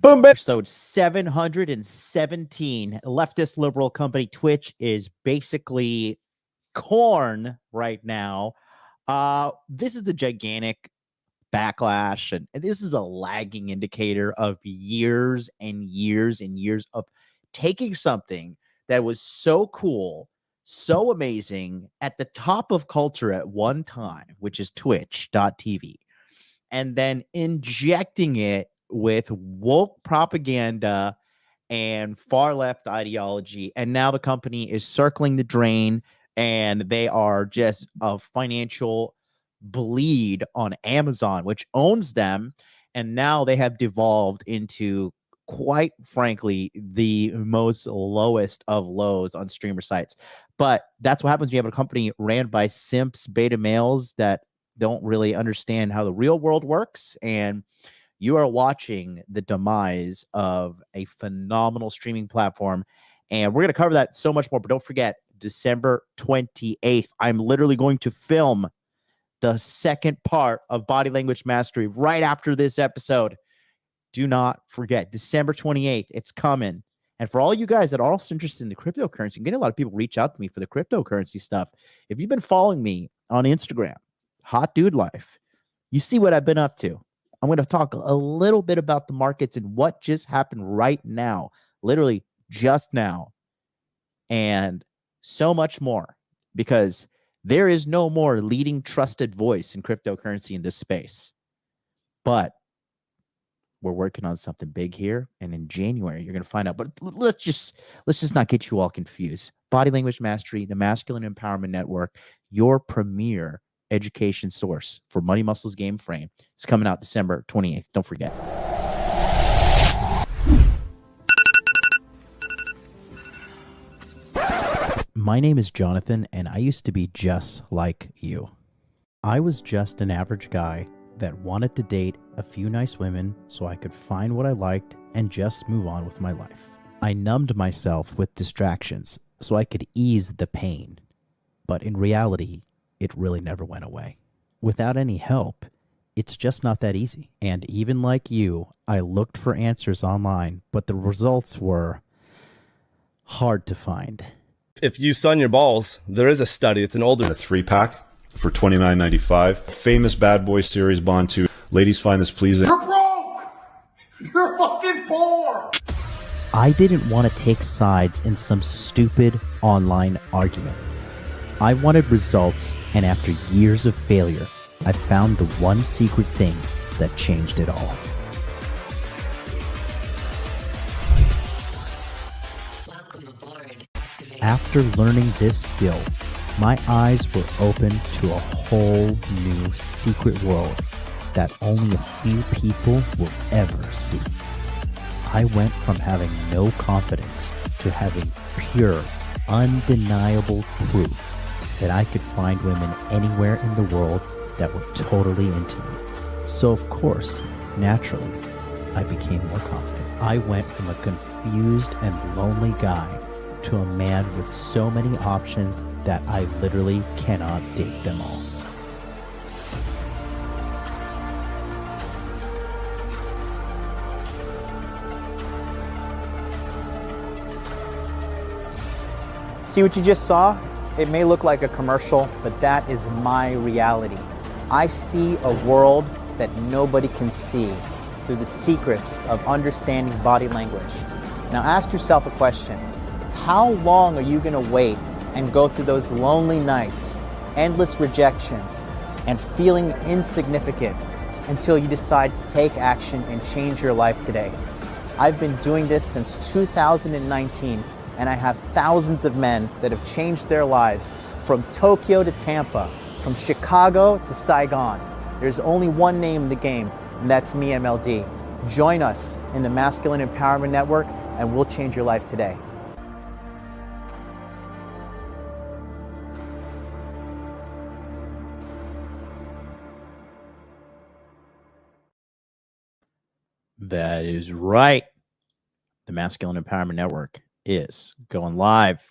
Boom, baby. Episode 717. Leftist liberal company Twitch is basically corn right now. This is a gigantic backlash, and this is a lagging indicator of years and years and years of taking something that was so cool, so amazing, at the top of culture at one time, which is twitch.tv, and then injecting it with woke propaganda and far left ideology. And now the company is circling the drain, and they are just a financial bleed on Amazon, which owns them. And now they have devolved into, quite frankly, the most lowest of lows on streamer sites. But that's what happens when you have a company ran by simps, beta males that don't really understand how the real world works. And you are watching the demise of a phenomenal streaming platform. And we're going to cover that so much more. But don't forget, December 28th, I'm literally going to film the second part of Body Language Mastery right after this episode. Do not forget, December 28th, it's coming. And for all you guys that are also interested in the cryptocurrency, I'm getting a lot of people reach out to me for the cryptocurrency stuff. If you've been following me on Instagram, Hot Dude Life, you see what I've been up to. I'm going to talk a little bit about the markets and what just happened right now, literally just now, and so much more, because there is no more leading trusted voice in cryptocurrency in this space. But we're working on something big here, and in January you're going to find out. But let's just not get you all confused. Body Language Mastery, the Masculine Empowerment Network, your premier education source for money, muscles, game frame, is coming out December 28th. Don't forget. My name is Jonathan, and I used to be just like you. I was just an average guy that wanted to date a few nice women so I could find what I liked and just move on with my life. I numbed myself with distractions so I could ease the pain. But in reality, it really never went away. Without any help, it's just not that easy. And even like you, I looked for answers online, but the results were hard to find. If you sun your balls, there is a study. It's an older... A 3-pack for $29.95. Famous Bad Boy series Bond 2. Ladies find this pleasing. You're broke! You're fucking poor! I didn't want to take sides in some stupid online argument. I wanted results, and after years of failure, I found the one secret thing that changed it all. Welcome aboard. After learning this skill, my eyes were open to a whole new secret world that only a few people will ever see. I went from having no confidence to having pure, undeniable proof that I could find women anywhere in the world that were totally into me. So of course, naturally, I became more confident. I went from a confused and lonely guy to a man with so many options that I literally cannot date them all. See what you just saw? It may look like a commercial, but that is my reality. I see a world that nobody can see through the secrets of understanding body language. Now ask yourself a question. How long are you going to wait and go through those lonely nights, endless rejections, and feeling insignificant until you decide to take action and change your life today? I've been doing this since 2019, and I have thousands of men that have changed their lives from Tokyo to Tampa, from Chicago to Saigon. There's only one name in the game, and that's me, MLD. Join us in the Masculine Empowerment Network, and we'll change your life today. That is right. The Masculine Empowerment Network is going live.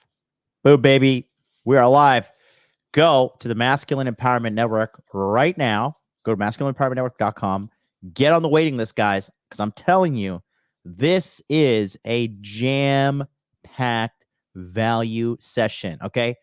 Boom, baby. We are live. Go to the Masculine Empowerment Network right now. Go to masculineempowermentnetwork.com. Get on the waiting list, guys, because I'm telling you, This is a jam-packed value session, okay?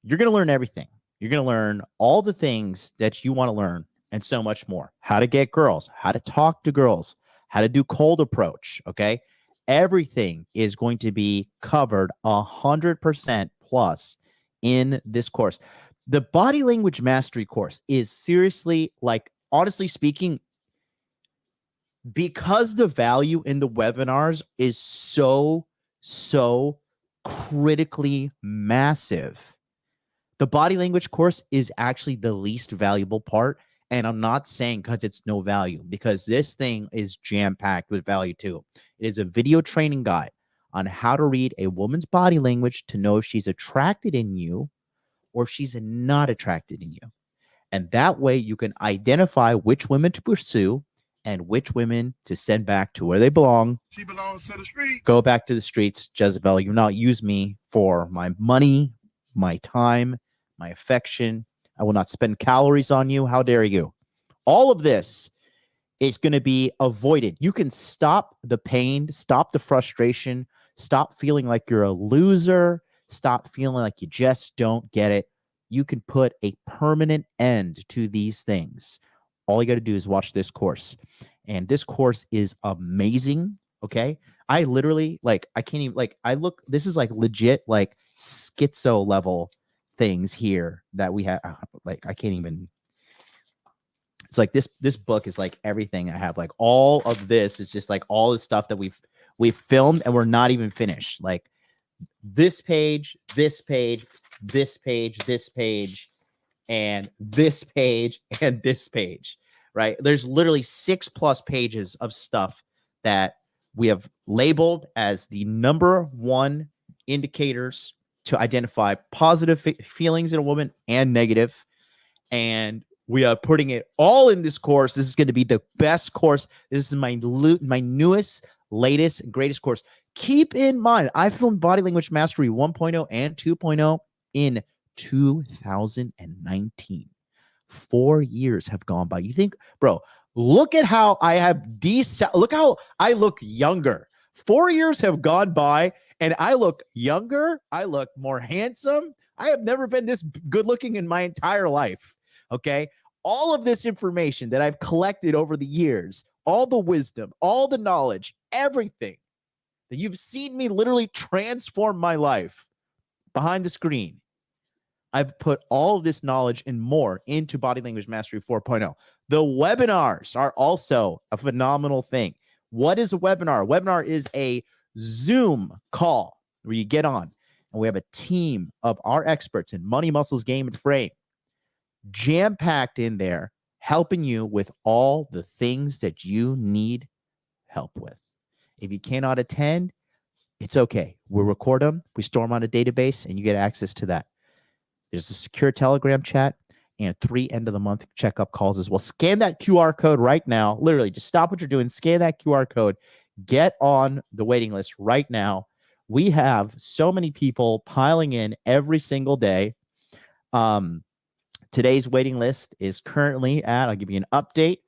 You're going to learn everything. You're going to learn all the things that you want to learn and so much more. How to get girls, how to talk to girls, how to do cold approach, okay? Everything is going to be covered 100% plus in this course. The body language mastery course is seriously, like, honestly speaking, because the value in the webinars is so critically massive. The body language course is actually the least valuable part. And I'm not saying because it's no value, because this thing is jam-packed with value too. It is a video training guide on how to read a woman's body language to know if she's attracted in you or if she's not attracted in you. And that way you can identify which women to pursue and which women to send back to where they belong. She belongs to the street. Go back to the streets, Jezebel. You not use me for my money, my time, my affection. I will not spend calories on you. How dare you? All of this is going to be avoided. You can stop the pain, stop the frustration, stop feeling like you're a loser, stop feeling like you just don't get it. You can put a permanent end to these things. All you got to do is watch this course. And this course is amazing. Okay. I literally, like, I can't even, like, this is like legit, like, schizo level things here that we have. Like, I can't even, it's like this book is like everything I have. Like, all of this is just like all the stuff that we've filmed and we're not even finished. Like, this page, this page, this page, this page, and this page, and this page, right? There's literally 6+ pages of stuff that we have labeled as the #1 indicators to identify positive feelings in a woman and negative. And we are putting it all in this course. This is going to be the best course. This is my newest, latest, greatest course. Keep in mind, I filmed Body Language Mastery 1.0 and 2.0 in 2019. 4 years have gone by. You think, bro, look at how I have look how I look younger. 4 years have gone by and I look younger. I look more handsome. I have never been this good looking in my entire life. Okay. All of this information that I've collected over the years, all the wisdom, all the knowledge, everything that you've seen me literally transform my life behind the screen. I've put all of this knowledge and more into Body Language Mastery 4.0. The webinars are also a phenomenal thing. What is a webinar? A webinar is a Zoom call where you get on and we have a team of our experts in money, muscles, game, and frame, jam-packed in there, helping you with all the things that you need help with. If you cannot attend, it's okay. We'll record them. We store them on a database and you get access to that. There's a secure Telegram chat and 3 end-of-the-month checkup calls as well. Scan that QR code right now. Literally, just stop what you're doing. Scan that QR code. Get on the waiting list right now. We have so many people piling in every single day. Today's waiting list is currently at, I'll give you an update.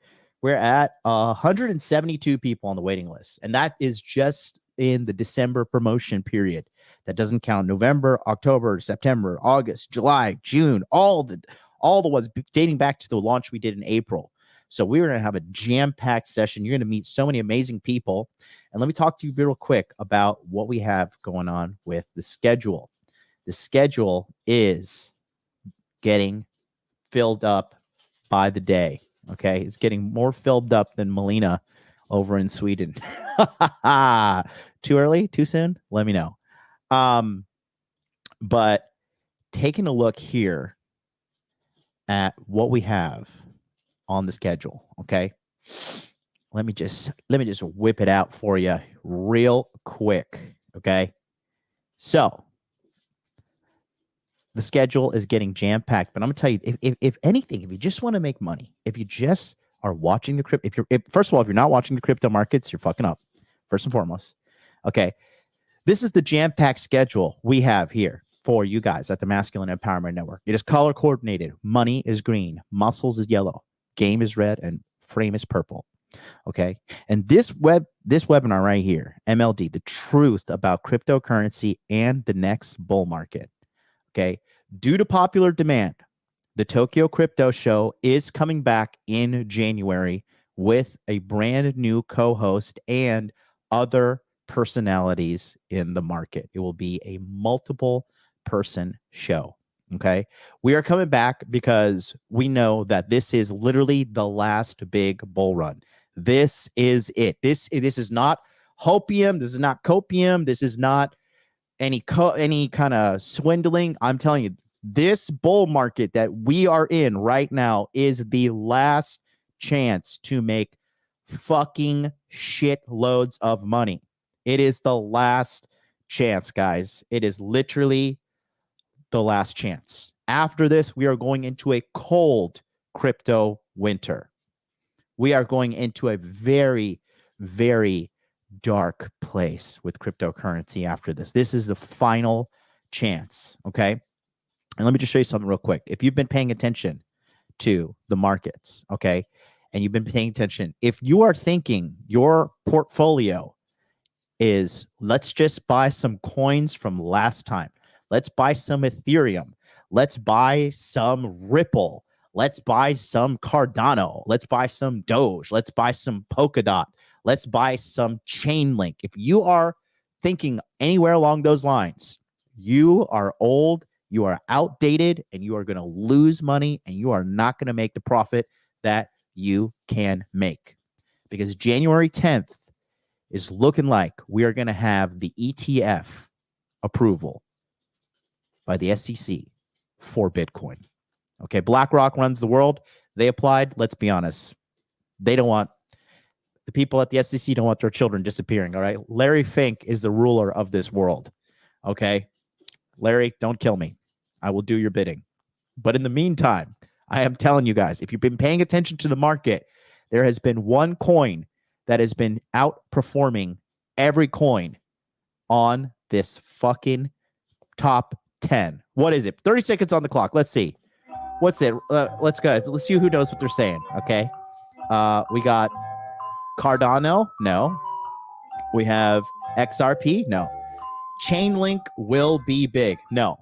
We're at 172 people on the waiting list. And that is just in the December promotion period. That doesn't count November, October, September, August, July, June, all the ones dating back to the launch we did in April. So we're going to have a jam-packed session. You're going to meet so many amazing people. And let me talk to you real quick about what we have going on with the schedule. The schedule is getting filled up by the day. Okay. It's getting more filled up than Melina over in Sweden. Too early? Too soon? Let me know. But taking a look here at what we have on the schedule. Okay. Let me just whip it out for you real quick. Okay. So the schedule is getting jam-packed, but I'm gonna tell you, if anything, if you just want to make money, if you just are watching the crypto, first of all, if you're not watching the crypto markets, you're fucking up, first and foremost. Okay, this is the jam-packed schedule we have here for you guys at the Masculine Empowerment Network. It is color coordinated. Money is green, muscles is yellow, game is red, and frame is purple. Okay, and this this webinar right here, MLD, the truth about cryptocurrency and the next bull market. Okay. Due to popular demand, the Tokyo Crypto Show is coming back in January with a brand new co-host and other personalities in the market. It will be a multiple person show. Okay. We are coming back because we know that this is literally the last big bull run. This is it. This is not hopium. This is not copium. This is not any kind of swindling. I'm telling you, this bull market that we are in right now is the last chance to make fucking shit loads of money. It is the last chance, guys. It is literally the last chance. After this, we are going into a cold crypto winter. We are going into a very, very dark place with cryptocurrency after this. This is the final chance, okay? And let me just show you something real quick. If you've been paying attention to the markets, okay, and you've been paying attention, if you are thinking your portfolio is, let's just buy some coins from last time, let's buy some Ethereum, let's buy some Ripple, let's buy some Cardano, let's buy some Doge, let's buy some Polkadot, let's buy some Chainlink. If you are thinking anywhere along those lines, you are old, you are outdated, and you are going to lose money, and you are not going to make the profit that you can make. Because January 10th is looking like we are going to have the ETF approval by the SEC for Bitcoin. Okay, BlackRock runs the world. They applied. Let's be honest. They don't want, the people at the SEC don't want their children disappearing, all right? Larry Fink is the ruler of this world, okay? Larry, don't kill me. I will do your bidding. But in the meantime, I am telling you guys, if you've been paying attention to the market, there has been one coin that has been outperforming every coin on this fucking top 10. What is it? 30 seconds on the clock. Let's see. What's it? Let's go. Let's see who knows what they're saying. Okay. We got Cardano. No. We have XRP. No. Chainlink will be big. No.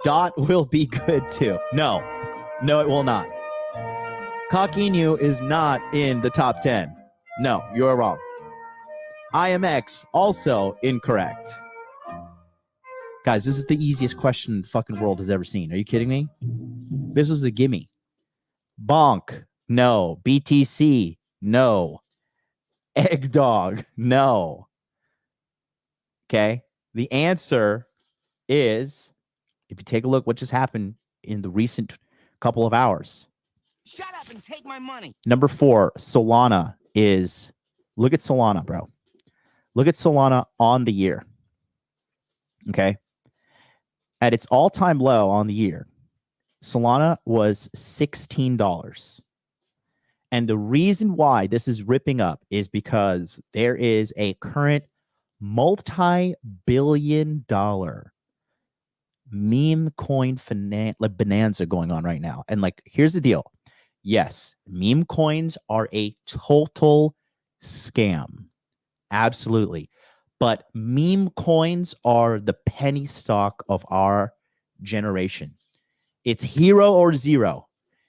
Dot will be good too. No. No, it will not. Coquinu is not in the top 10. No, you're wrong. IMX also incorrect. Guys, this is the easiest question the fucking world has ever seen. Are you kidding me? This was a gimme. Bonk, no. BTC, no. Eggdog, no. Okay. The answer is, if you take a look what just happened in the recent couple of hours. Shut up and take my money. Number 4, Solana is, look at Solana, bro. Look at Solana on the year. Okay. At its all-time low on the year, Solana was $16. And the reason why this is ripping up is because there is a current multi-billion-dollar meme coin bonanza going on right now. And like, here's the deal. Yes, meme coins are a total scam. Absolutely. But meme coins are the penny stock of our generation. It's hero or zero.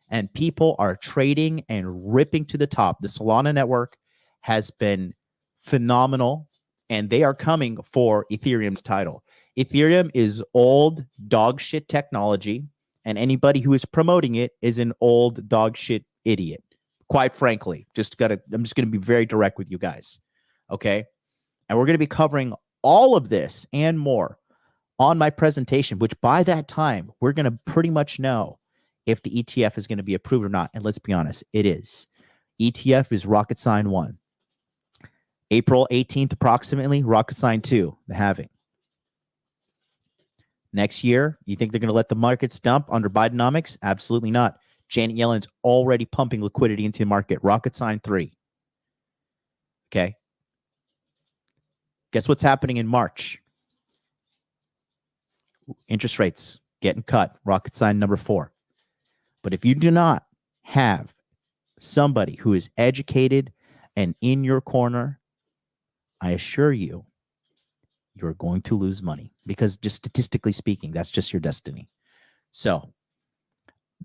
And people are trading and ripping to the top. The Solana network has been phenomenal. And they are coming for Ethereum's title. Ethereum is old dog shit technology. And anybody who is promoting it is an old dog shit idiot. Quite frankly, I'm just gonna be very direct with you guys. Okay. And we're going to be covering all of this and more on my presentation, which by that time, we're going to pretty much know if the ETF is going to be approved or not. And let's be honest, it is. ETF is rocket sign 1. April 18th, approximately, rocket sign 2, the halving. Next year, you think they're going to let the markets dump under Bidenomics? Absolutely not. Janet Yellen's already pumping liquidity into the market. Rocket sign 3. Okay. Guess what's happening in March? Interest rates getting cut. Rocket sign number 4. But if you do not have somebody who is educated And in your corner, I assure you, you're going to lose money because just statistically speaking, that's just your destiny. So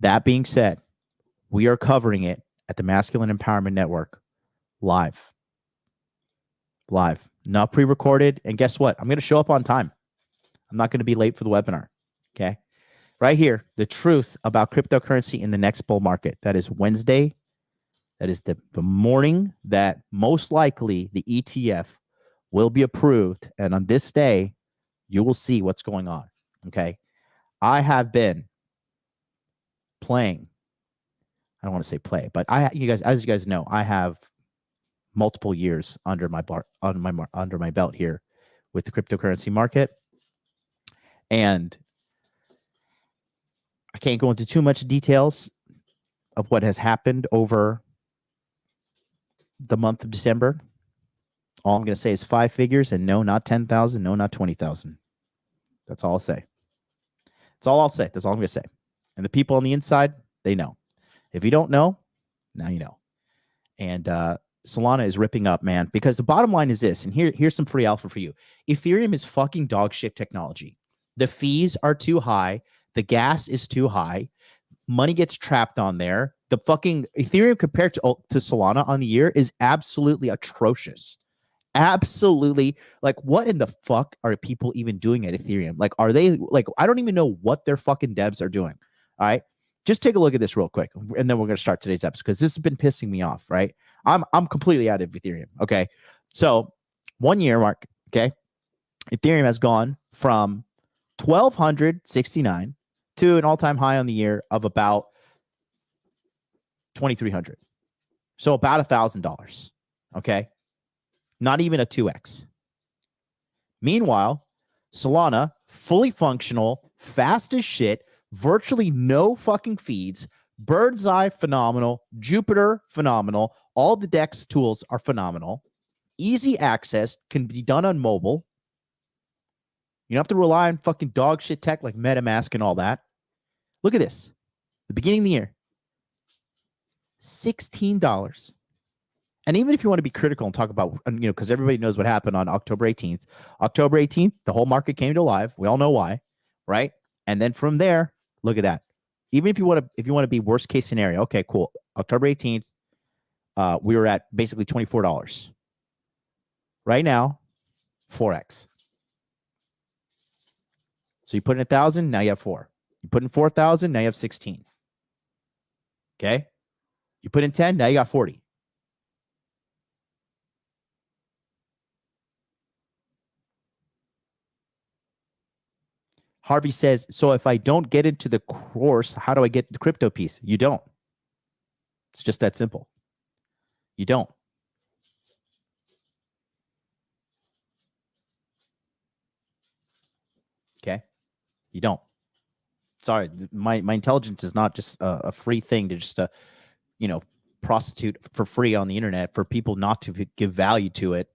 that being said, we are covering it at the Masculine Empowerment Network live, not pre-recorded. And guess what? I'm going to show up on time. I'm not going to be late for the webinar. Okay. Right here, the truth about cryptocurrency in the next bull market. That is Wednesday. That is the morning that most likely the ETF will be approved. And on this day, you will see what's going on. Okay. I have been playing. I don't want to say play, but as you guys know, I have multiple years under my belt here with the cryptocurrency market. And I can't go into too much details of what has happened over the month of December. All I'm going to say is 5 figures, and no, not 10,000, no, not 20,000. That's all I'll say. That's all I'll say. That's all I'm going to say. And the people on the inside, they know. If you don't know, now you know. And Solana is ripping up, man, because the bottom line is this, and here's some free alpha for you. Ethereum is fucking dog shit technology. The fees are too high. The gas is too high. Money gets trapped on there. The fucking Ethereum compared to Solana on the year is absolutely atrocious. Absolutely. Like, what in the fuck are people even doing at Ethereum? Like, are they like, I don't even know what their fucking devs are doing. All right. Just take a look at this real quick, and then we're going to start today's episode because this has been pissing me off, right? I'm completely out of Ethereum, okay? So 1 year mark, okay? Ethereum has gone from 1,269 to an all-time high on the year of about 2,300. So about $1,000, okay? Not even a 2x. Meanwhile, Solana, fully functional, fast as shit, virtually no fucking feeds, bird's eye phenomenal, Jupiter phenomenal, all the DEX tools are phenomenal, easy access, can be done on mobile. You don't have to rely on fucking dog shit tech like MetaMask and all that. Look at this. The beginning of the year, $16. And even if you want to be critical and talk about, because everybody knows what happened on October 18th. October 18th, the whole market came to life. We all know why, right? And then from there, look at that. Even if you want to be worst case scenario, okay, cool. October 18th, we were at basically $24. Right now, 4x. So you put in 1,000, now you have 4. You put in 4,000, now you have 16. Okay? You put in 10, now you got 40. Harvey says, so if I don't get into the course, how do I get the crypto piece? You don't. It's just that simple. You don't. Okay? You don't. Sorry, my intelligence is not just a free thing to just, prostitute for free on the internet for people not to give value to it.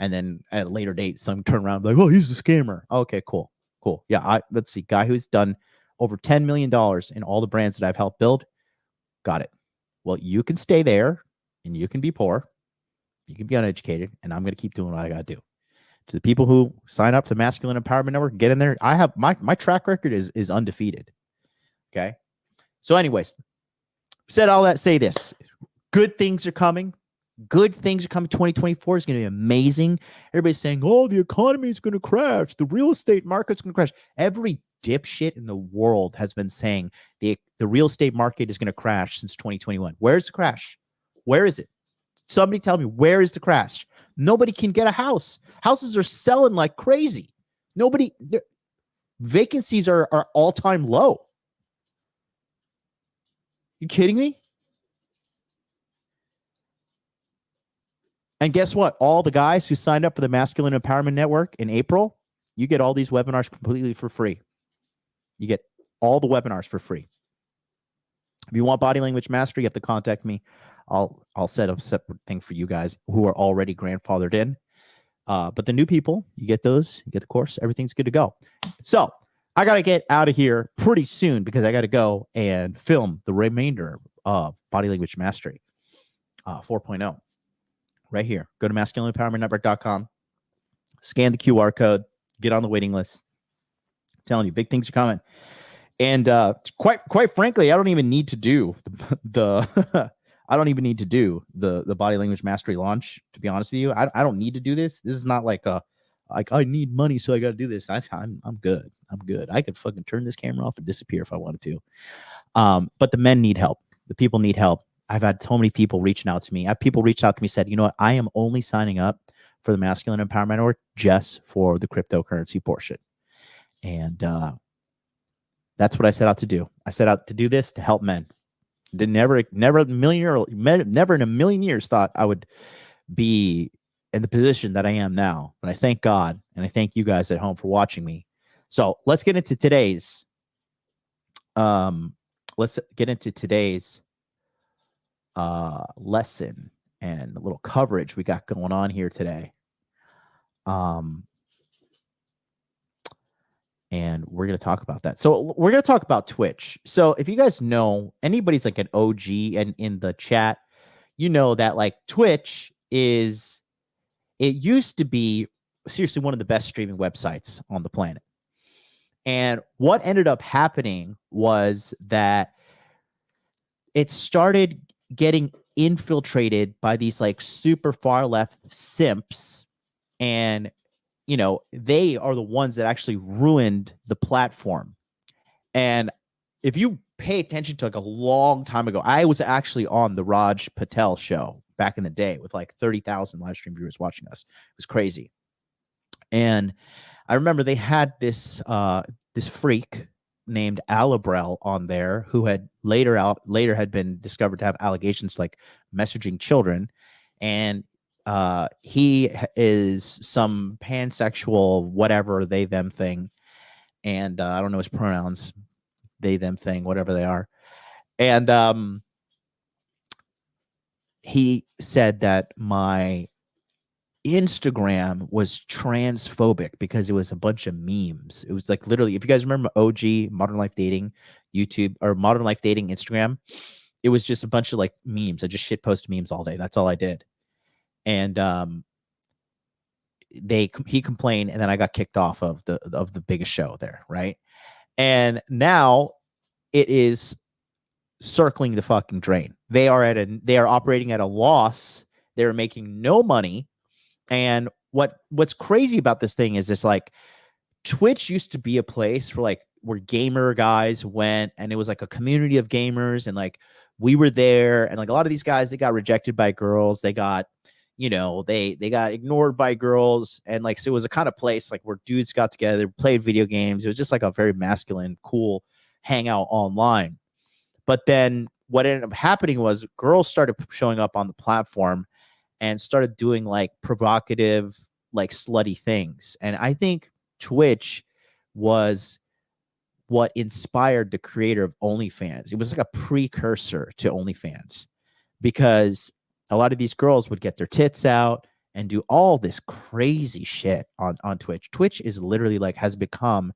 And then at a later date, some turn around like, oh, he's a scammer. Okay, cool. Cool. Yeah, let's see. Guy who's done over $10 million in all the brands that I've helped build. Got it. Well, you can stay there and you can be poor. You can be uneducated, and I'm going to keep doing what I got to do. To the people who sign up to the Masculine Empowerment Network, get in there. I have my track record is undefeated. Okay. So anyways, said all that, say this. Good things are coming. Good things are coming. 2024 is going to be amazing. Everybody's saying, oh, the economy is going to crash. The real estate market's going to crash. Every dipshit in the world has been saying the real estate market is going to crash since 2021. Where's the crash? Where is it? Somebody tell me, where is the crash? Nobody can get a house. Houses are selling like crazy. Vacancies are all-time low. You kidding me? And guess what? All the guys who signed up for the Masculine Empowerment Network in April, you get all these webinars completely for free. You get all the webinars for free. If you want body language mastery, you have to contact me. I'll set up a separate thing for you guys who are already grandfathered in. But the new people, you get those, you get the course, everything's good to go. So I got to get out of here pretty soon because I got to go and film the remainder of Body Language Mastery 4.0. right here. Go to masculineempowermentnetwork.com, scan the QR code, get on the waiting list. I'm telling you, big things are coming. And quite frankly, I don't even need to do the I don't even need to do the body language mastery launch, to be honest with you. I don't need to do this. This is not like I need money, so I got to do this. I'm good. I'm good. I could fucking turn this camera off and disappear if I wanted to. But the men need help. The people need help. I've had so many people reaching out to me. I have people reached out to me, said, you know what? I am only signing up for the Masculine Empowerment Network just for the cryptocurrency portion. And that's what I set out to do. I set out to do this to help men. Never in a million years thought I would be in the position that I am now. But I thank God, and I thank you guys at home for watching me. So let's get into today's lesson and a little coverage we got going on here today. And we're going to talk about that. So we're going to talk about Twitch. So if you guys know, anybody's like an OG and in the chat, you know that like Twitch it used to be seriously one of the best streaming websites on the planet. And what ended up happening was that it started getting infiltrated by these like super far left simps, and you know, they are the ones that actually ruined the platform. And if you pay attention to like a long time ago, I was actually on the Raj Patel show back in the day with like 30,000 live stream viewers watching us. It was crazy. And I remember they had this freak named Alabrel on there who had later had been discovered to have allegations like messaging children. And he is some pansexual, whatever, they, them thing. And I don't know his pronouns, they, them thing, whatever they are. And he said that my Instagram was transphobic because it was a bunch of memes. It was like literally, if you guys remember OG Modern Life Dating YouTube or Modern Life Dating Instagram, it was just a bunch of like memes. I just shit post memes all day. That's all I did. And he complained, and then I got kicked off of the biggest show there, right? And now it is circling the fucking drain. They are operating at a loss. They're making no money. And what's crazy about this thing is this, like, Twitch used to be a place where gamer guys went, and it was like a community of gamers, and like we were there, and like a lot of these guys, they got rejected by girls, they got, you know, they got ignored by girls, and like so it was a kind of place like where dudes got together, played video games. It was just like a very masculine, cool hangout online. But then what ended up happening was girls started showing up on the platform and started doing like provocative, like slutty things. And I think Twitch was what inspired the creator of OnlyFans. It was like a precursor to OnlyFans, because a lot of these girls would get their tits out and do all this crazy shit on Twitch. Twitch is literally like has become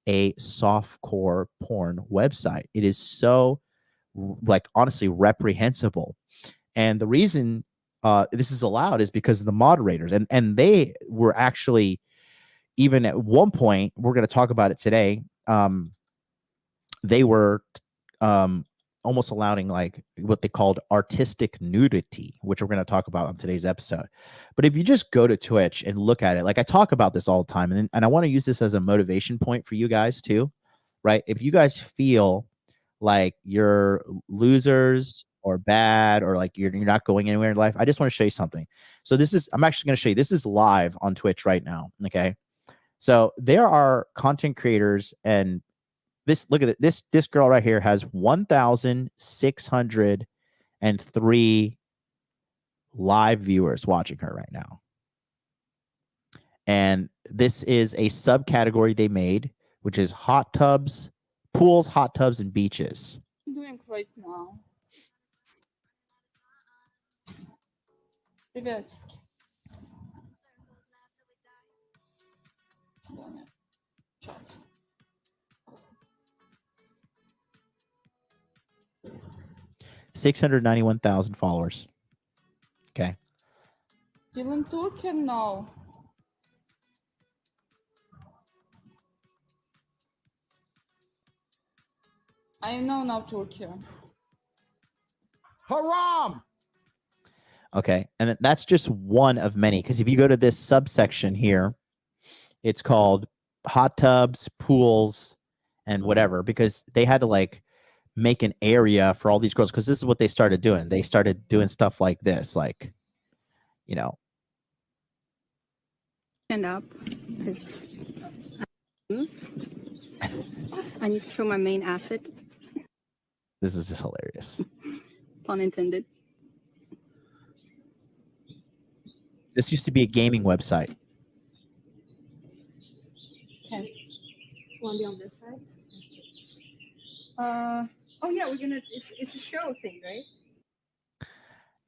a softcore porn website. It is so like honestly reprehensible. And the reason this is allowed is because of the moderators, and they were actually, even at one point, we're going to talk about it today, they were almost allowing like what they called artistic nudity, which we're going to talk about on today's episode. But if you just go to Twitch and look at it, like I talk about this all the time, and I want to use this as a motivation point for you guys too, right? If you guys feel like you're losers or bad, or like you're not going anywhere in life, I just want to show you something. So I'm actually going to show you, this is live on Twitch right now. Okay. So there are content creators, and look at it. This girl right here has 1,603 live viewers watching her right now. And this is a subcategory they made, which is hot tubs, pools, hot tubs, and beaches. I'm doing right now. Приветики. 691,000 followers. Okay. Turkey, no. I know now Turkey. Haram! Okay, and that's just one of many. Because if you go to this subsection here, it's called hot tubs, pools, and whatever. Because they had to like make an area for all these girls. Because this is what they started doing. They started doing stuff like this, like, you know. Stand up. I need to show my main asset. This is just hilarious. Pun intended. This used to be a gaming website. Okay. Want to be on this side? Oh yeah, we're gonna. It's a show thing, right?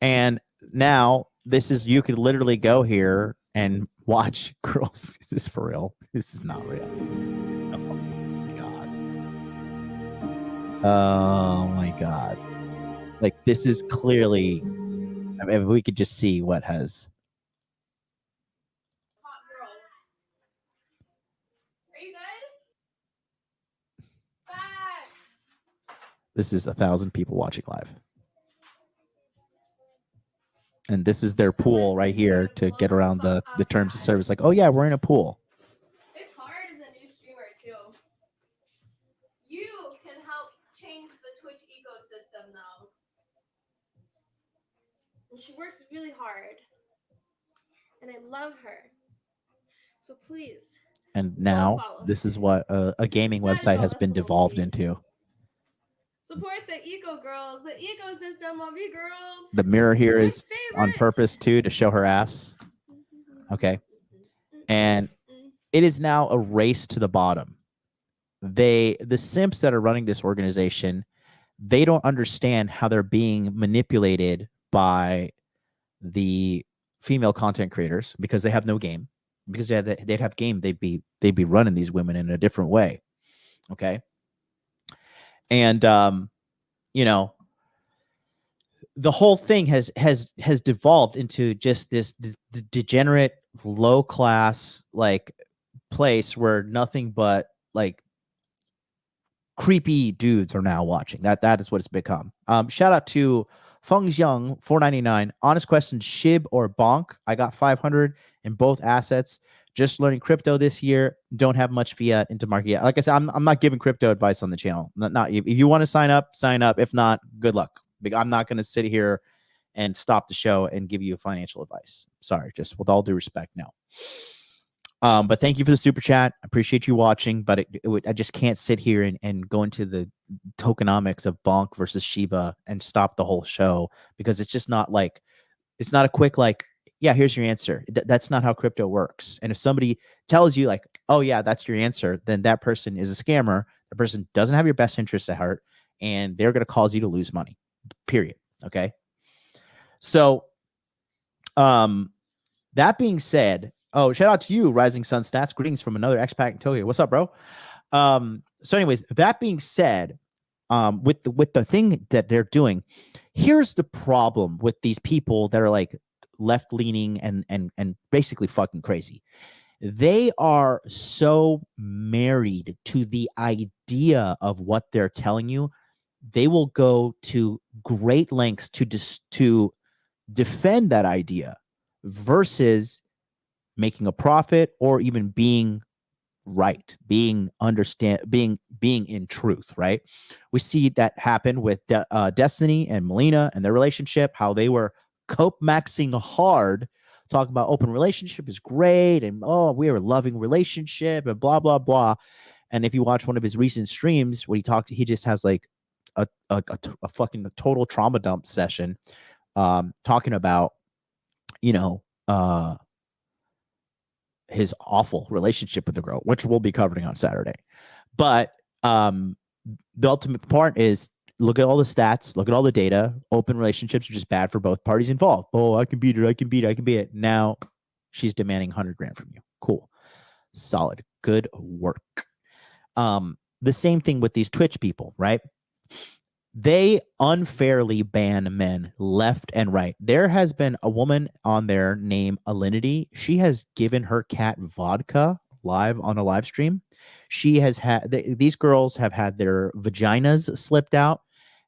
And now this is, you could literally go here and watch girls. Is this for real? This is not real. Oh my God. Oh my God. Like, this is clearly, I mean, we could just see what has. Hot girls. Are you good? Facts. This is 1,000 people watching live. And this is their pool right here to get around the terms of service. Like, oh yeah, we're in a pool. It's hard as a new streamer too. You can help change the Twitch ecosystem though. And she works really hard. And I love her. So please. And now this is what a gaming website has been devolved into. Support the eco girls, the ecosystem of e-girls. The mirror here is on purpose too, to show her ass. Okay. And it is now a race to the bottom. The simps that are running this organization, they don't understand how they're being manipulated by the female content creators because they have no game. Because they'd have game, they'd be running these women in a different way. Okay. And you know, the whole thing has devolved into just this degenerate, low class like place where nothing but like creepy dudes are now watching. That is what it's become. Shout out to Fengxiang 499. Honest question: SHIB or Bonk? I got 500 in both assets. Just learning crypto this year. Don't have much fiat into market yet. Like I said, I'm not giving crypto advice on the channel. Not if you want to sign up, sign up. If not, good luck. I'm not going to sit here and stop the show and give you financial advice. Sorry, just with all due respect, no. But thank you for the super chat. I appreciate you watching, but I just can't sit here and go into the tokenomics of Bonk versus Shiba and stop the whole show because it's just not like, it's not a quick like, yeah, here's your answer. That's not how crypto works. And if somebody tells you like, oh yeah, that's your answer, then that person is a scammer. The person doesn't have your best interests at heart, and they're going to cause you to lose money, period. Okay. So, that being said, oh, shout out to you, Rising Sun Stats. Greetings from another expat in Tokyo. What's up, bro? So anyways, that being said, with the thing that they're doing, here's the problem with these people that are like left leaning and basically fucking crazy. They are so married to the idea of what they're telling you, they will go to great lengths to defend that idea versus making a profit or even being right, being in truth, right? We see that happen with Destiny and Melina and their relationship, how they were maxing hard, talking about open relationship is great and oh, we are a loving relationship and blah blah blah. And if you watch one of his recent streams when he just has like a fucking total trauma dump session, talking about, you know, his awful relationship with the girl, which we'll be covering on Saturday. But the ultimate part is look at all the stats, look at all the data. Open relationships are just bad for both parties involved. Oh, I can beat her, I can beat it. Now she's demanding 100 grand from you. Cool. Solid. Good work. The same thing with these Twitch people, right? They unfairly ban men left and right. There has been a woman on there named Alinity. She has given her cat vodka live on a live stream. She has had these girls have had their vaginas slipped out,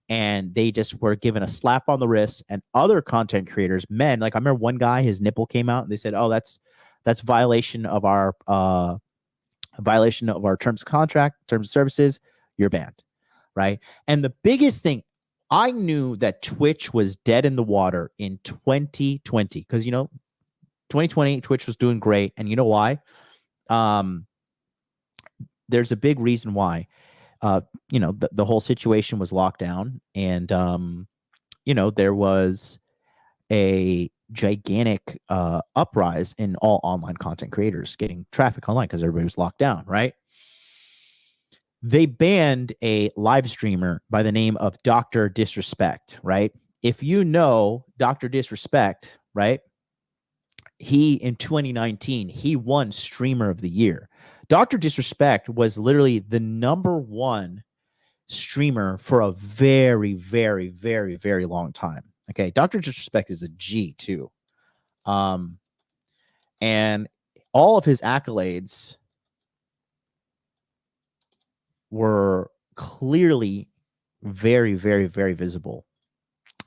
and they just were given a slap on the wrist. And other content creators, men, like I remember one guy, his nipple came out, and they said, "Oh, that's violation of our terms of contract, terms of services. You're banned." Right. And the biggest thing, I knew that Twitch was dead in the water in 2020 because, 2020 Twitch was doing great. And you know why? There's a big reason why. The whole situation was locked down, and there was a gigantic uprise in all online content creators getting traffic online because everybody was locked down, right? They banned a live streamer by the name of Dr. Disrespect, right? If you know Dr. Disrespect, right? He, in 2019, he won Streamer of the Year. Dr. Disrespect was literally the #1 streamer for a very, very, very, very long time. Okay, Dr. Disrespect is a G too. And all of his accolades were clearly very, very, very visible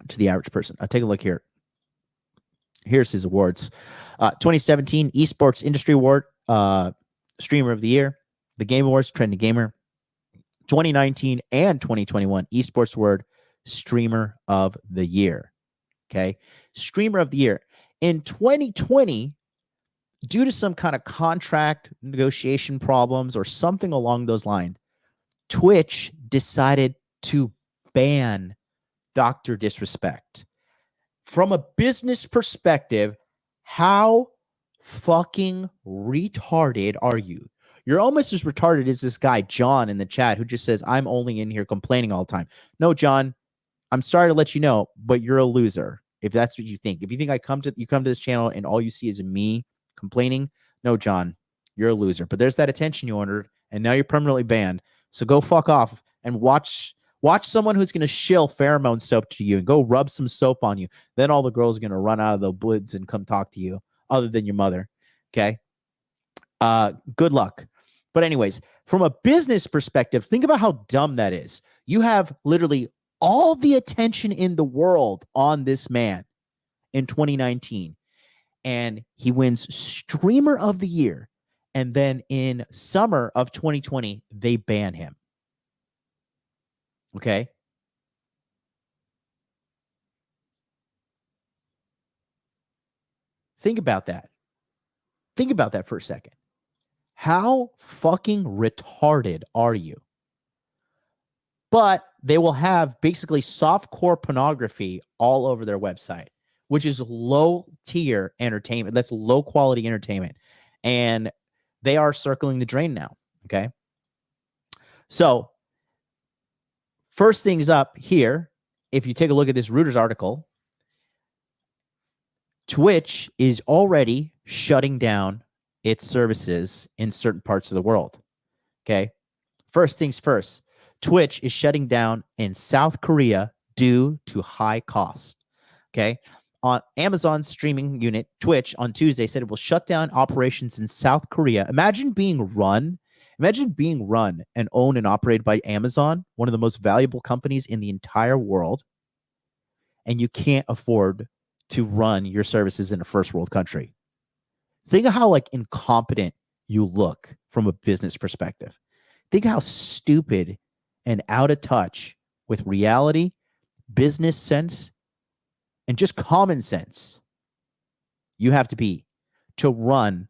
to the average person. Take a look here. Here's his awards. 2017 Esports Industry Award, Streamer of the Year. The Game Awards, Trending Gamer. 2019 and 2021 Esports Award, Streamer of the Year. Okay. Streamer of the Year. In 2020, due to some kind of contract negotiation problems or something along those lines, Twitch decided to ban Dr. Disrespect. From a business perspective, how fucking retarded are you? You're almost as retarded as this guy, John, in the chat, who just says, I'm only in here complaining all the time. No, John, I'm sorry to let you know, but you're a loser. If that's what you think. If you think you come to this channel and all you see is me complaining, no, John, you're a loser. But there's that attention you ordered, and now you're permanently banned. So go fuck off and watch someone who's going to shill pheromone soap to you and go rub some soap on you. Then all the girls are going to run out of the woods and come talk to you, other than your mother. Okay? Good luck. But anyways, from a business perspective, think about how dumb that is. You have literally all the attention in the world on this man in 2019, and he wins Streamer of the Year. And then in summer of 2020, they ban him. Okay? Think about that. Think about that for a second. How fucking retarded are you? But they will have basically softcore pornography all over their website, which is low tier entertainment. That's low quality entertainment. And they are circling the drain now. Okay. So, first things up here, if you take a look at this Reuters article, Twitch is already shutting down its services in certain parts of the world. Okay. First things first, Twitch is shutting down in South Korea due to high cost. Okay. On Amazon's streaming unit, Twitch, on Tuesday said it will shut down operations in South Korea. Imagine being run and owned and operated by Amazon, one of the most valuable companies in the entire world, and you can't afford to run your services in a first world country. Think of how incompetent you look from a business perspective. Think how stupid and out of touch with reality, business sense, and just common sense you have to be to run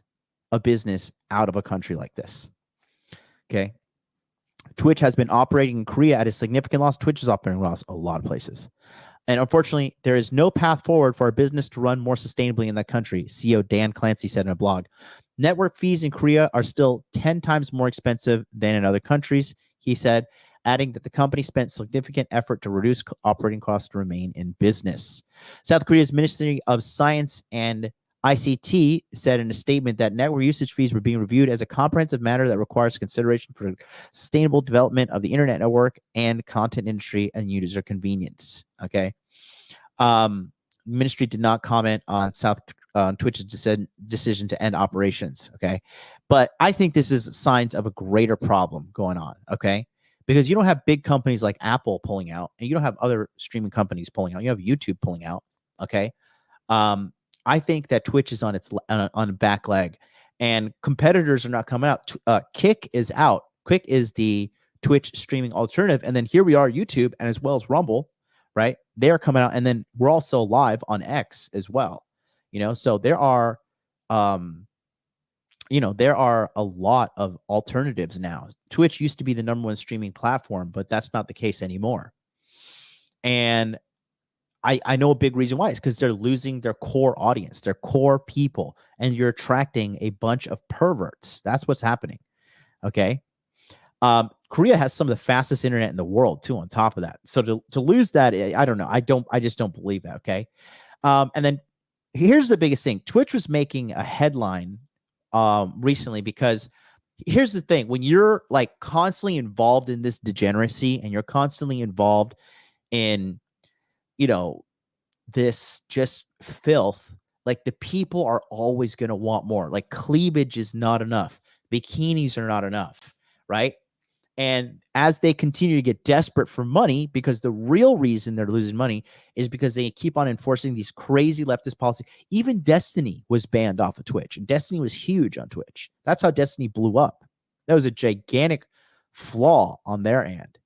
a business out of a country like this. Okay. Twitch has been operating in Korea at a significant loss. Twitch is operating loss a lot of places. And unfortunately, there is no path forward for our business to run more sustainably in that country, CEO Dan Clancy said in a blog. Network fees in Korea are still 10 times more expensive than in other countries, he said, adding that the company spent significant effort to reduce operating costs to remain in business. South Korea's Ministry of Science and ICT said in a statement that network usage fees were being reviewed as a comprehensive matter that requires consideration for sustainable development of the internet network and content industry and user convenience. Okay. Ministry did not comment on Twitch's decision to end operations. Okay. But I think this is signs of a greater problem going on. Okay. Because you don't have big companies like Apple pulling out, and you don't have other streaming companies pulling out. You have YouTube pulling out. Okay. I think that Twitch is on its on a back leg, and competitors are not coming out. Kick is out. Kick is the Twitch streaming alternative, and then here we are, YouTube, and as well as Rumble, right? They are coming out, and then we're also live on X as well. So there are, there are a lot of alternatives now. Twitch used to be the #1 streaming platform, but that's not the case anymore. And I know a big reason why is because they're losing their core audience, their core people, and you're attracting a bunch of perverts. That's what's happening. Okay. Korea has some of the fastest internet in the world too, on top of that. So to lose that, I don't know. I just don't believe that. Okay. And then here's the biggest thing. Twitch was making a headline recently because here's the thing. When you're like constantly involved in this degeneracy and you're constantly involved in, this just filth, like the people are always going to want more. Like cleavage is not enough. Bikinis are not enough. Right. And as they continue to get desperate for money, because the real reason they're losing money is because they keep on enforcing these crazy leftist policies. Even Destiny was banned off of Twitch, and Destiny was huge on Twitch. That's how Destiny blew up. That was a gigantic flaw on their end.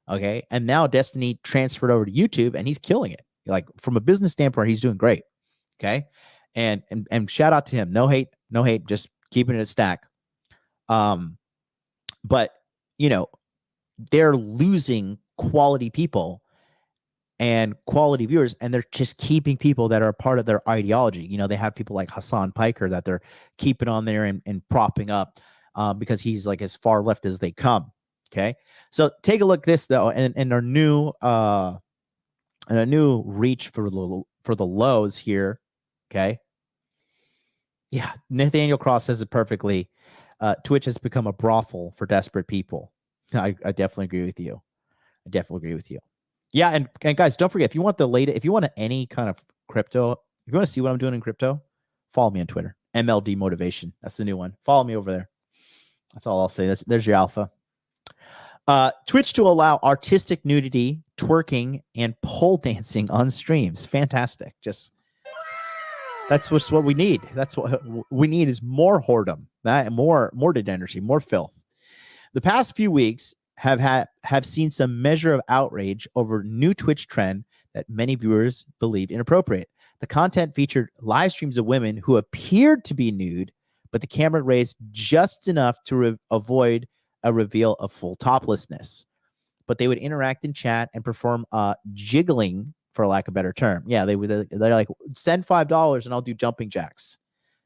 Okay. And now Destiny transferred over to YouTube, and he's killing it. Like from a business standpoint, he's doing great. Okay. And shout out to him. No hate, just keeping it a stack. But they're losing quality people and quality viewers, and they're just keeping people that are a part of their ideology. They have people like Hassan Piker that they're keeping on there and propping up because he's like as far left as they come. Okay. So take a look at this though, and our new reach for the lows here. Okay. Yeah. Nathaniel Cross says it perfectly. Twitch has become a brothel for desperate people. I definitely agree with you. Yeah. And guys, don't forget, if you want any kind of crypto, if you want to see what I'm doing in crypto, follow me on Twitter. MLD Motivation. That's the new one. Follow me over there. That's all I'll say. There's your alpha. Twitch to allow artistic nudity, twerking, and pole dancing on streams. Fantastic. That's just what we need. That's what we need is more whoredom, more degeneracy, more filth. The past few weeks have seen some measure of outrage over new Twitch trend that many viewers believed inappropriate. The content featured live streams of women who appeared to be nude, but the camera raised just enough to avoid a reveal of full toplessness. But they would interact in chat and perform jiggling, for lack of a better term. Yeah, they're like, send $5 and I'll do jumping jacks.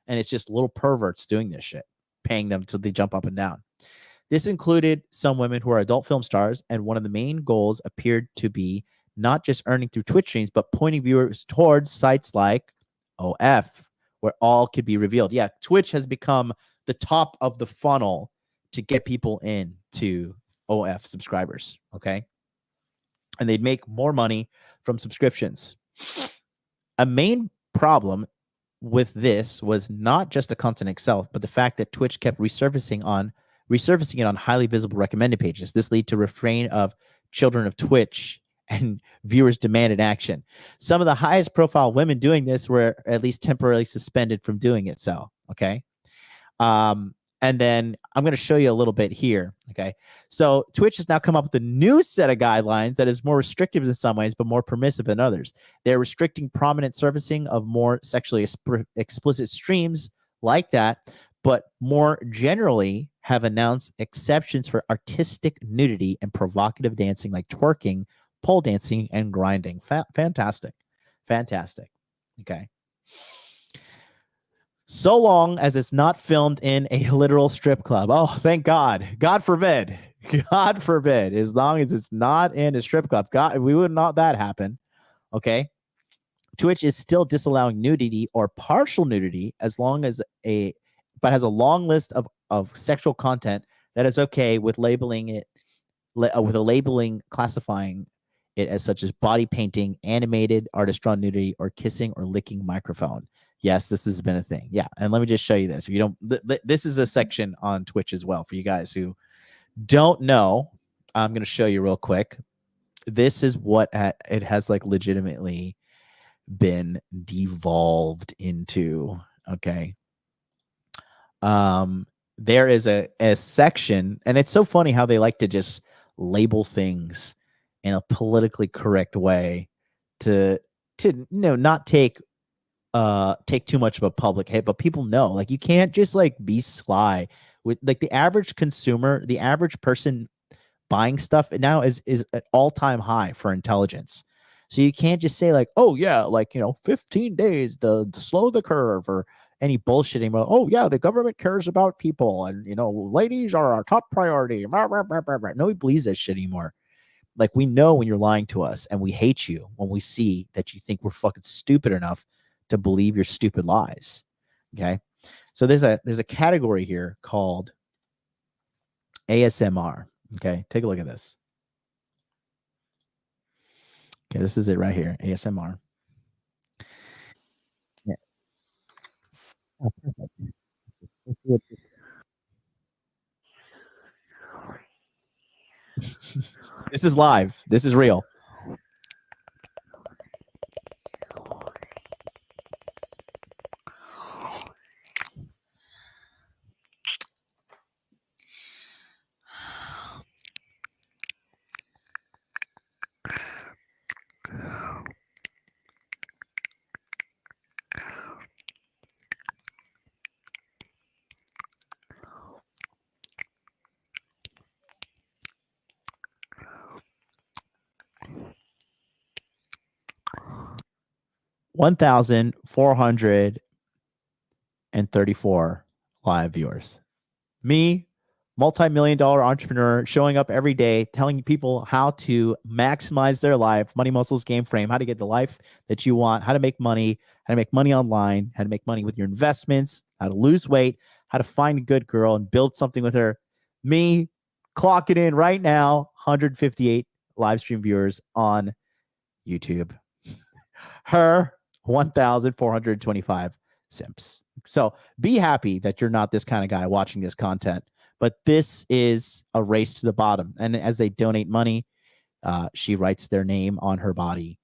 And it's just little perverts doing this shit, paying them so they jump up and down. This included some women who are adult film stars, and one of the main goals appeared to be not just earning through Twitch streams, but pointing viewers towards sites like OF, where all could be revealed. Yeah, Twitch has become the top of the funnel to get people in to OF subscribers, okay? And they'd make more money from subscriptions. A main problem with this was not just the content itself, but the fact that Twitch kept resurfacing it on highly visible recommended pages. This led to refrain of children of Twitch, and viewers demanded action. Some of the highest profile women doing this were at least temporarily suspended from doing it. So, okay. And then I'm going to show you a little bit here. Okay. So Twitch has now come up with a new set of guidelines that is more restrictive in some ways, but more permissive in others. They're restricting prominent surfacing of more sexually explicit streams like that, but more generally have announced exceptions for artistic nudity and provocative dancing like twerking, pole dancing, and grinding. Fantastic. Okay. So long as it's not filmed in a literal strip club. Oh, thank God. God forbid. God forbid. As long as it's not in a strip club. God, we would not that happen. Okay. Twitch is still disallowing nudity or partial nudity as long as but has a long list of sexual content that is okay with labeling it with a labeling classifying it as such as body painting, animated, artist-drawn nudity, or kissing or licking microphone. Yes, this has been a thing. Yeah, and let me just show you this. If you don't, this is a section on Twitch as well for you guys who don't know. I'm going to show you real quick. This is what it has like legitimately been devolved into. Okay. There is a section, and it's so funny how they like to just label things in a politically correct way to not take too much of a public hit, but people know, like, you can't just like be sly with like the average consumer, the average person buying stuff now is an all-time high for intelligence. So you can't just say like, oh yeah, like, 15 days to slow the curve or any bullshitting about, oh yeah, the government cares about people and ladies are our top priority. Nobody believes that shit anymore. Like, we know when you're lying to us, and we hate you when we see that you think we're fucking stupid enough to believe your stupid lies. Okay. So there's a category here called ASMR. Okay. Take a look at this. Okay. This is it right here. ASMR. Yeah. Oh, perfect. Let's see what this is live. This is real. $1,434 live viewers. Me, multi-million-dollar entrepreneur, showing up every day, telling people how to maximize their life, money, muscles, game frame, how to get the life that you want, how to make money online, how to make money with your investments, how to lose weight, how to find a good girl and build something with her. Me, clock it in right now, 158 live stream viewers on YouTube. Her, 1,425 simps. So be happy that you're not this kind of guy watching this content, but this is a race to the bottom. And as they donate money, she writes their name on her body,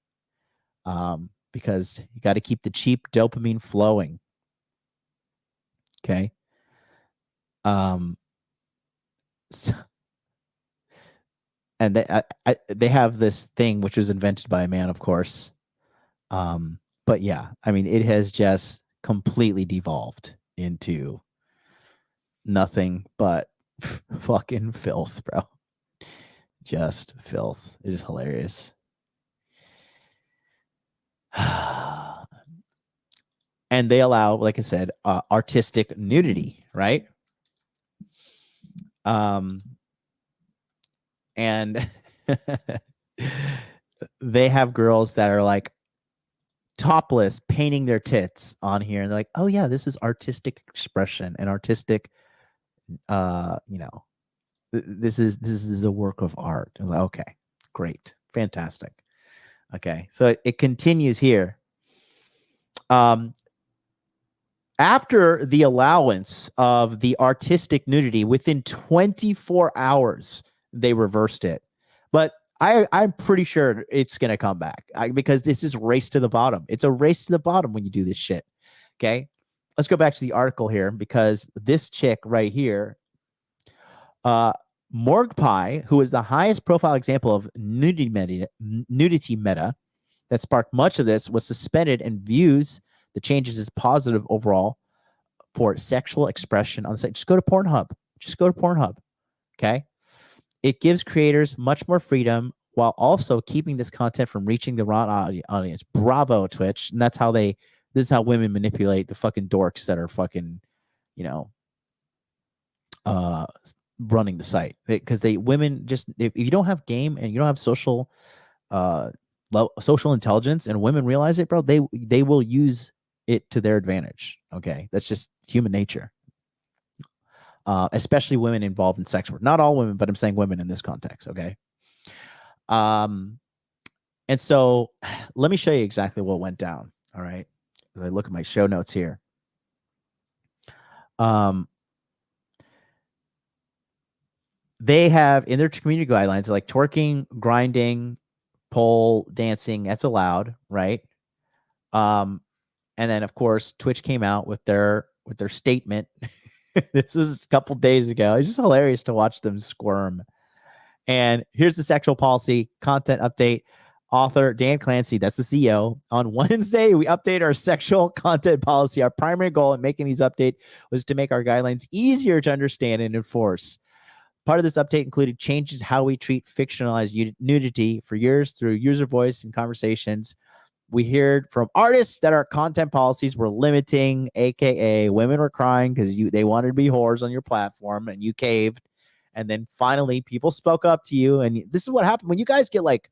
because you got to keep the cheap dopamine flowing. Okay. So, and they have this thing which was invented by a man, of course. But yeah, I mean, it has just completely devolved into nothing but fucking filth, bro. Just filth. It is hilarious. And they allow, like I said, artistic nudity, right? And they have girls that are like topless, painting their tits on here, and they're like, oh yeah, this is artistic expression and artistic, this is a work of art. I was like, okay, great, fantastic. Okay, so it continues here. After the allowance of the artistic nudity, within 24 hours, they reversed it. But I'm pretty sure it's going to come back because this is race to the bottom. It's a race to the bottom when you do this shit. Okay. Let's go back to the article here, because this chick right here, Morg Pie, who is the highest profile example of nudity meta that sparked much of this, was suspended and views the changes as positive overall for sexual expression on the site. Just go to Pornhub. Okay. It gives creators much more freedom while also keeping this content from reaching the wrong audience. Bravo, Twitch. And this is how women manipulate the fucking dorks that are fucking, running the site. Because women just, if you don't have game and you don't have social social intelligence, and women realize it, bro, they will use it to their advantage. Okay, that's just human nature. Especially women involved in sex work. Not all women, but I'm saying women in this context. Okay. And so let me show you exactly what went down. All right. As I look at my show notes here. They have in their community guidelines like twerking, grinding, pole dancing, that's allowed, right? And then of course Twitch came out with their statement. This was a couple days ago. It's just hilarious to watch them squirm. And here's the sexual policy content update. Author Dan Clancy, that's the CEO. On Wednesday, we update our sexual content policy. Our primary goal in making these updates was to make our guidelines easier to understand and enforce. Part of this update included changes how we treat fictionalized nudity. For years, through user voice and conversations, we heard from artists that our content policies were limiting, aka women were crying because they wanted to be whores on your platform and you caved. And then finally, people spoke up to you. And this is what happened when you guys get like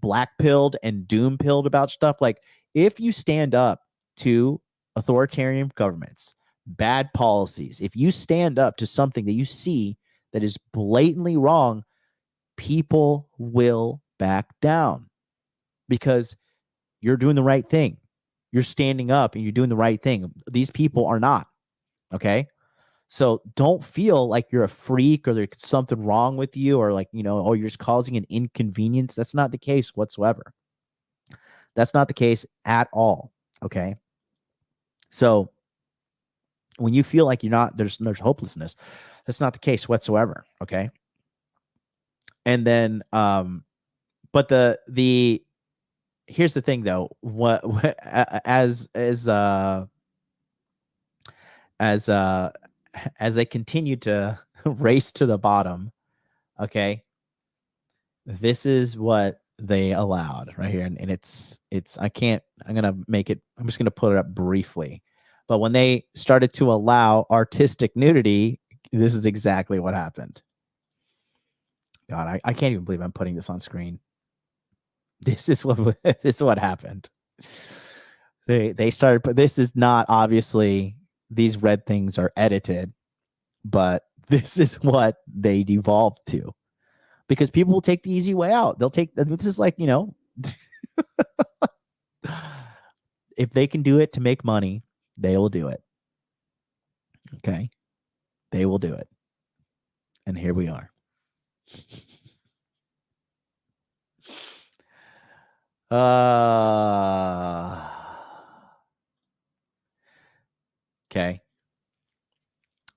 black pilled and doom pilled about stuff. Like if you stand up to authoritarian governments, bad policies, if you stand up to something that you see that is blatantly wrong, people will back down because you're doing the right thing. You're standing up and you're doing the right thing. These people are not. Okay. So don't feel like you're a freak or there's something wrong with you or like, oh, you're just causing an inconvenience. That's not the case whatsoever. That's not the case at all. Okay. So when you feel like you're not, there's hopelessness. That's not the case whatsoever. Okay. And then, but here's the thing though, as they continue to race to the bottom, okay, this is what they allowed right here. And it's, I'm just going to put it up briefly. But when they started to allow artistic nudity, this is exactly what happened. God, I can't even believe I'm putting this on screen. This is what happened. They started, but this is not obviously, these red things are edited, but this is what they devolved to because people will take the easy way out. This is like, if they can do it to make money, they will do it. Okay. They will do it. And here we are. Okay.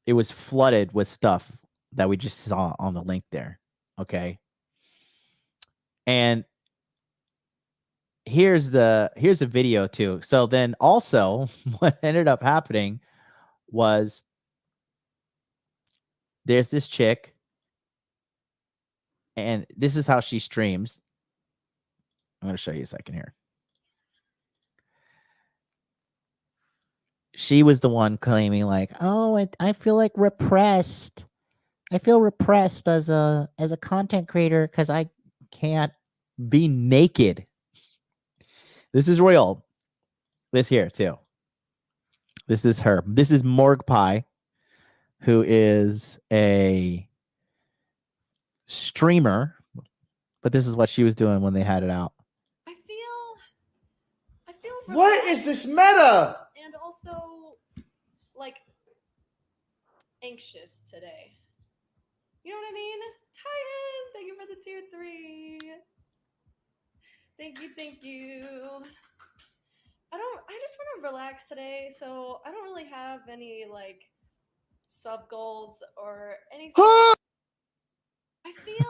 It was flooded with stuff that we just saw on the link there. Okay. And here's a video too. So then also what ended up happening was there's this chick and this is how she streams. I'm going to show you a second here. She was the one claiming like, oh, I feel like repressed. I feel repressed as a content creator because I can't be naked. This is real. This here too. This is her. This is Morg Pie, who is a streamer, but this is what she was doing when they had it out. I feel What is this meta? and also like anxious today. You know what I mean? Titan, thank you for the tier 3. Thank you. I just want to relax today, so I don't really have any like sub goals or anything. I feel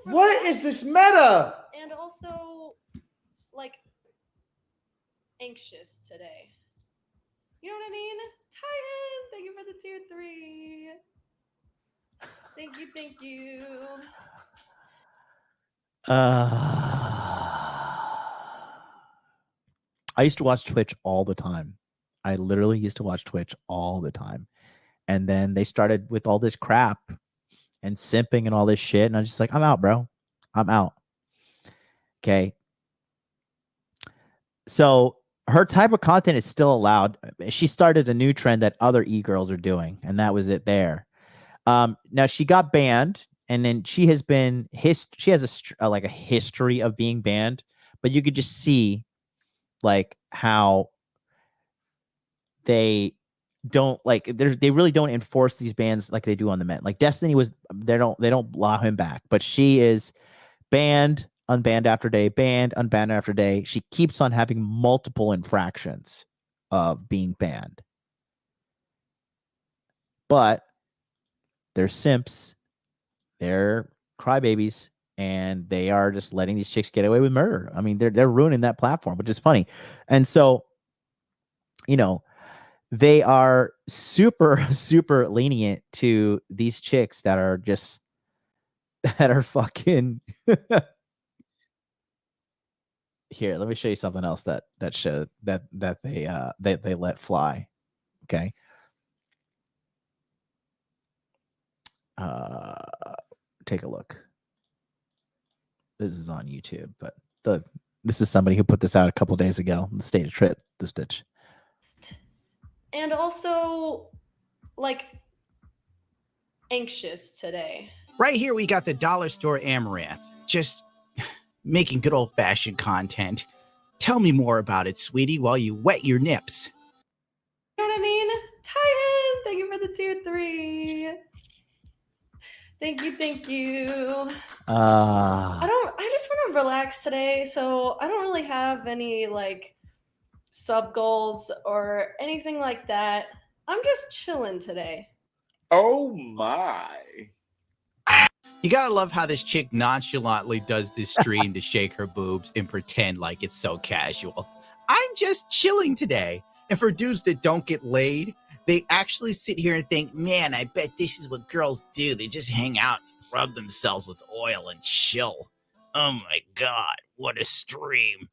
What is this meta? and also like anxious today. You know what I mean? Titan, thank you for the tier 3. Thank you. I used to watch Twitch all the time. I literally used to watch Twitch all the time. And then they started with all this crap and simping and all this shit. And I was just like, I'm out, bro. I'm out. Okay. So her type of content is still allowed. She started a new trend that other e-girls are doing, and that was it there. Now she got banned, and then she has been she has like a history of being banned, but you could just see like how they don't like they really don't enforce these bans like they do on the men. Like Destiny was they don't allow him back, but she is banned, unbanned after day, banned, unbanned after day. She keeps on having multiple infractions of being banned. But they're simps, they're crybabies, and they are just letting these chicks get away with murder. I mean, they're ruining that platform, which is funny. And so, you know, they are super, super lenient to these chicks that are just that are fucking here. Let me show you something else that showed that they let fly. Okay. Take a look. This is on YouTube, but this is somebody who put this out a couple days ago. The state of trip, the stitch. And also, like, anxious today. Right here, we got the dollar store Amaranth. Just making good old-fashioned content. Tell me more about it, sweetie, while you wet your nips. You know what I mean? Titan, thank you for the tier 3. Thank you, thank you. I just want to relax today, so I don't really have any like sub goals or anything like that. I'm just chilling today. Oh my. You gotta love how this chick nonchalantly does this stream to shake her boobs and pretend like it's so casual. I'm just chilling today. And for dudes that don't get laid, they actually sit here and think, man, I bet this is what girls do. They just hang out, rub themselves with oil and chill. Oh my God, what a stream.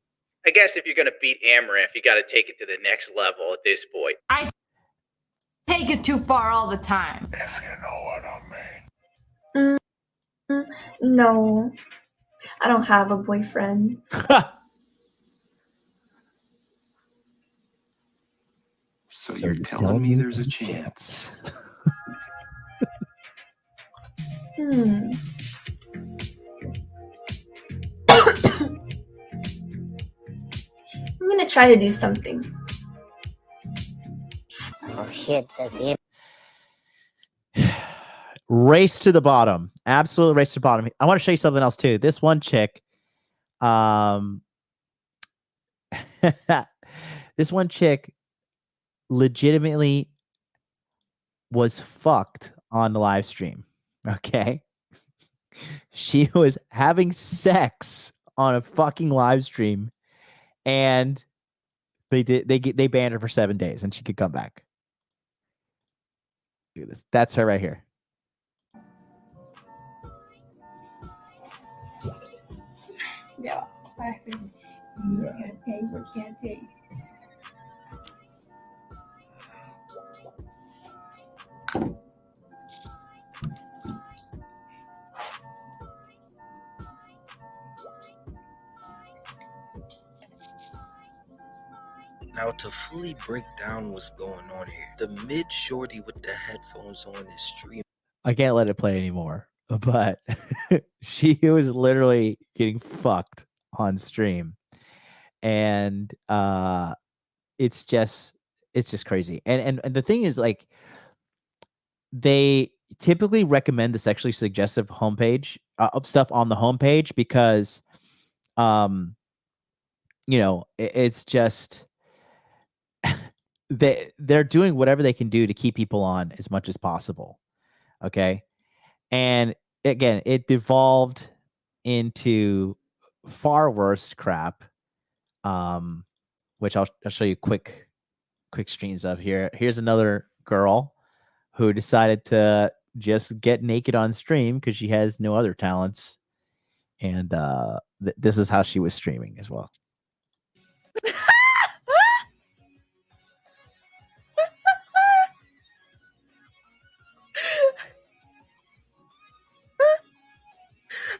I guess if you're gonna beat Amaranth, you gotta take it to the next level at this point. I take it too far all the time. If you know what I mean. No, I don't have a boyfriend. So you're telling me there's a chance? I'm gonna try to do something. Oh shit, says he. Race to the bottom. Absolute race to the bottom. I want to show you something else too. This one chick, this one chick legitimately was fucked on the live stream. Okay. She was having sex on a fucking live stream, and they banned her for 7 days and she could come back. Look at this. That's her right here. Yeah, I think you can't take. Now, to fully break down what's going on here, the mid shorty with the headphones on is streaming. I can't let it play anymore, but she was literally getting fucked on stream, and it's just crazy. And the thing is, like, they typically recommend the sexually suggestive homepage of stuff on the homepage because, you know, it's just they're doing whatever they can do to keep people on as much as possible. Okay. And again, it devolved into far worse crap, which I'll show you quick streams of here. Here's another girl who decided to just get naked on stream because she has no other talents. And this is how she was streaming as well.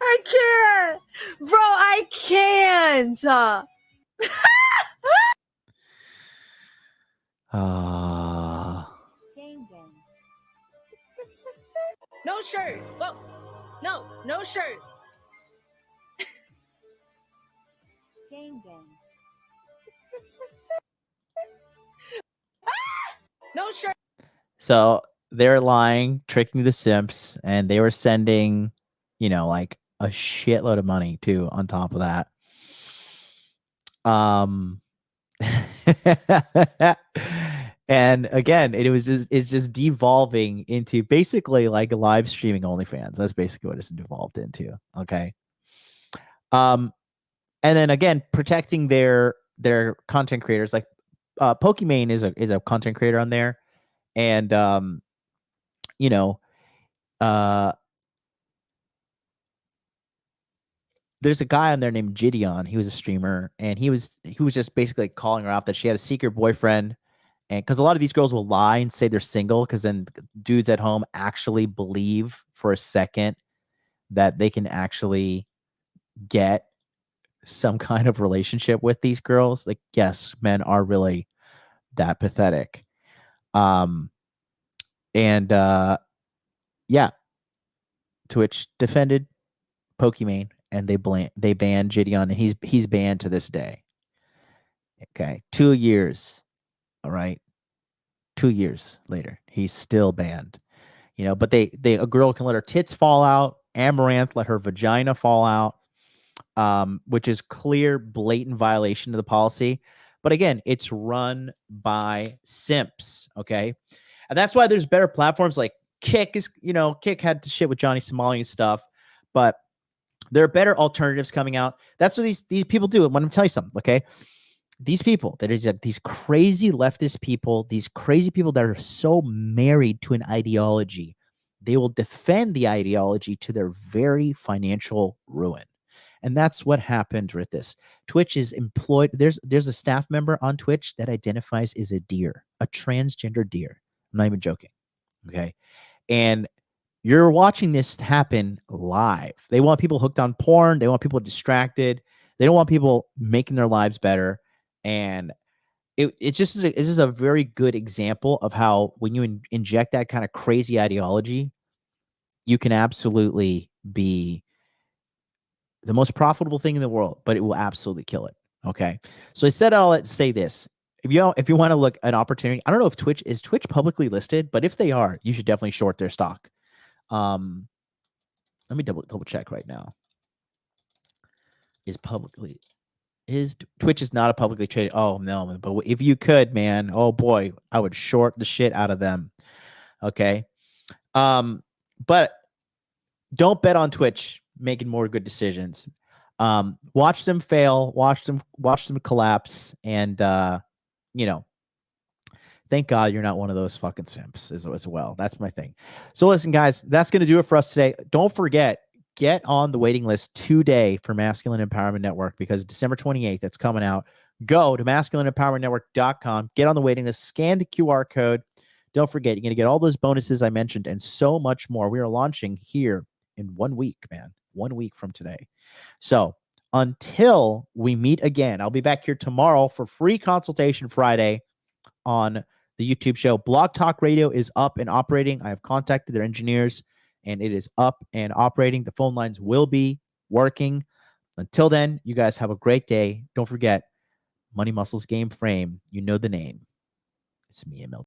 I can't, bro. I can't. want. No shirt. Well, no shirt. No shirt. So they're lying, tricking the simps, and they were sending, you know, like a shitload of money too on top of that. And again, it's just devolving into basically like live streaming OnlyFans. That's basically what it's devolved into. Okay. And then again, protecting their content creators, like Pokimane is a content creator on there, and you know, there's a guy on there named Gideon. He was a streamer, and he was just basically calling her out that she had a secret boyfriend. And because a lot of these girls will lie and say they're single, because then dudes at home actually believe for a second that they can actually get some kind of relationship with these girls. Like, yes, men are really that pathetic. And yeah, Twitch defended Pokimane, and they banned Gideon, and he's banned to this day. Okay, 2 years. All right, 2 years later, he's still banned. You know, but a girl can let her tits fall out. Amaranth let her vagina fall out, which is clear, blatant violation of the policy. But again, it's run by simps. Okay, and that's why there's better platforms like Kick. Kick had to shit with Johnny Somali and stuff, but there are better alternatives coming out. That's what these people do. And let me tell you something, okay? These people, that is these crazy leftist people, these crazy people that are so married to an ideology, they will defend the ideology to their very financial ruin. And that's what happened with this. Twitch is employed. There's a staff member on Twitch that identifies as a deer, a transgender deer. I'm not even joking. Okay. And you're watching this happen live. They want people hooked on porn. They want people distracted. They don't want people making their lives better. And it just is a very good example of how when you inject that kind of crazy ideology, you can absolutely be the most profitable thing in the world, but it will absolutely kill it. Okay. So I said I'll say this. If you want to look at an opportunity, I don't know if Twitch is publicly listed, but if they are, you should definitely short their stock. Let me double check right now. Twitch is not a publicly traded? Oh no, but if you could, man, oh boy, I would short the shit out of them. Okay. But don't bet on Twitch making more good decisions. Watch them fail, watch them collapse, and thank God you're not one of those fucking simps as well. That's my thing. So listen, guys, that's going to do it for us today. Don't forget, get on the waiting list today for Masculine Empowerment Network, because December 28th, that's coming out. Go to masculineempowermentnetwork.com, get on the waiting list, scan the QR code. Don't forget, you're going to get all those bonuses I mentioned and so much more. We are launching here in 1 week, man. 1 week from today. So until we meet again, I'll be back here tomorrow for free consultation Friday on the YouTube show. Blog Talk Radio is up and operating. I have contacted their engineers, and it is up and operating. The phone lines will be working. Until then, you guys have a great day. Don't forget, Money Muscles Game Frame. You know the name. It's me, ML.